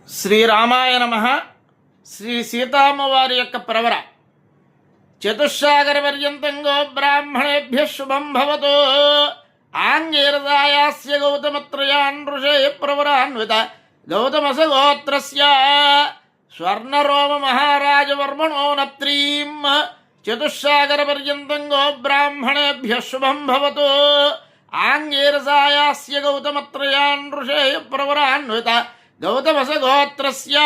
శ్రీరామాయ నమః. శ్రీ సీతామ్మవారి యొక్క ప్రవర చతుస్సాగర పర్యంతం గో బ్రాహ్మణేభ్య శుభం భవతు. ఆంగీరదాయాస్య గౌతమత్రయాన్ ఋషయ ప్రవరాన్విత గౌతమస గోత్రస్య స్వర్ణరోమ మహారాజవర్మణో నత్రీం చతుస్సాగర పర్యంతం గో బ్రాహ్మణేభ్య శుభం భవతు. ఆంగీరసాయాస్య గౌతమత్రయాన్ ఋషయ ప్రవరాన్విత గౌతమస గోత్రస్య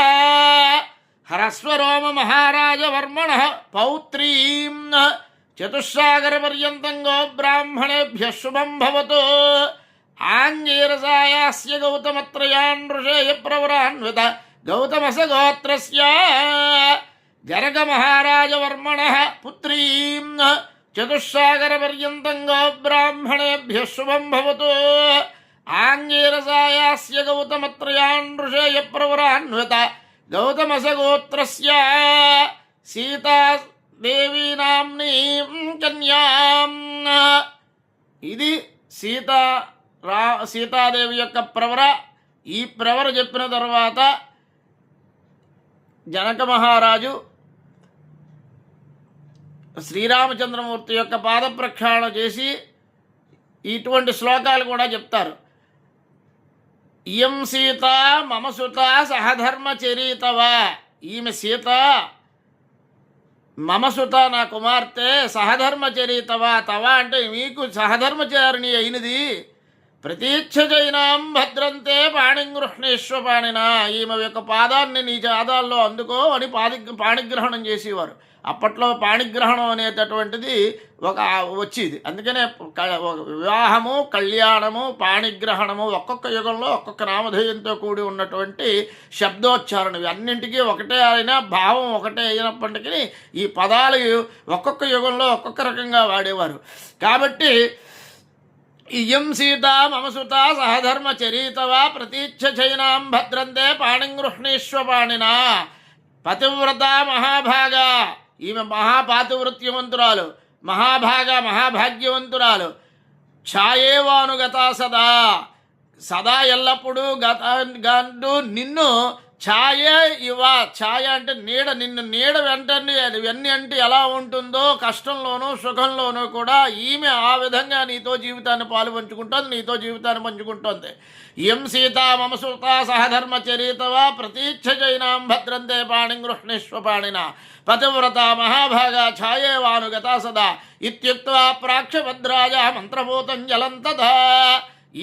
హరస్వరోమ మహారాజవర్మణ పౌత్రీం చతుస్సాగర పర్యంతం గో బ్రాహ్మణేభ్య శుభం భవతు. ఆంగీరసాయాస్య గౌతమత్రయాన్ ఋషయ ప్రవరాన్విత గౌతమస గోత్రస్య జనక మహారాజవర్మణ పుత్రీం చతుస్సాగర పర్యంతం గో బ్రాహ్మణేభ్య శుభం భవతు. ఆంగీరసాయాస్య గౌతమత్రయాన్ ఋషయ ప్రవరాన్విత గౌతమస గోత్రస్య సీతాదేవీ నామ్నీం కన్యాం. ఇది సీతాదేవి యొక్క ప్రవర. ఈ ప్రవర చెప్పిన తర్వాత జనక మహారాజు శ్రీరామచంద్రమూర్తి యొక్క పాద ప్రక్షాళన చేసి ఇటువంటి శ్లోకాలు కూడా చెప్తారు. ఇయం సీత మమ సుత సహధర్మచరీతవా. ఈమె సీత మమ సుత నా కుమార్తె, సహధర్మచరీతవా తవా అంటే మీకు సహధర్మచారిణి అయినది. ప్రతీచ్ఛజైనాం భద్రంతే పాణిగృహ్ణేశ్వ పాణిన. ఈమె యొక్క పాదాన్ని నీ పాదాల్లో అందుకో అని పాణిగ్రహణం చేసేవారు. అప్పట్లో పాణిగ్రహణం అనేటటువంటిది ఒక వచ్చేది. అందుకనే వివాహము, కళ్యాణము, పాణిగ్రహణము ఒక్కొక్క యుగంలో ఒక్కొక్క నామధేయంతో కూడి ఉన్నటువంటి శబ్దోచ్చారణ అన్నింటికీ ఒకటే అయినా భావం ఒకటే అయినప్పటికీ ఈ పదాలు ఒక్కొక్క యుగంలో ఒక్కొక్క రకంగా వాడేవారు. కాబట్టి ఇయం సీత మమ సుత సహధర్మచరీతవా ప్రతీచ్ఛైనాం భద్రంతే పాణిగృహ్ణీశ్వ పాణిన. పతివ్రత మహాభాగా. ఈమె మహాపాతివృత్యవంతురాలు, మహాభాగ్యవంతురాలు. ఛాయేవానుగత సదా. సదా ఎల్లప్పుడూ గంటూ నిన్ను ఛాయ ఇవ. ఛాయ అంటే నీడ. నిన్ను నీడ వెంటనే ఇవన్నీ అంటే ఎలా ఉంటుందో కష్టంలోనూ సుఖంలోనూ కూడా ఈమె ఆ విధంగా నీతో జీవితాన్ని పాలు పంచుకుంటోంది, నీతో జీవితాన్ని పంచుకుంటోంది. ఇయం సీత మమ సుత సహధర్మచరీతవా ప్రతీచ్ఛైనాం భద్రంతే పాణిగృహ్ణీశ్వ పాణిన పతివ్రత మహాభాగా ఛాయేవానుగత సదా ఇత్యుక్త్వా ప్రాక్షభద్రాజ మంత్రభూతం జలం తథా.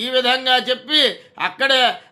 ఈ విధంగా చెప్పి అక్కడే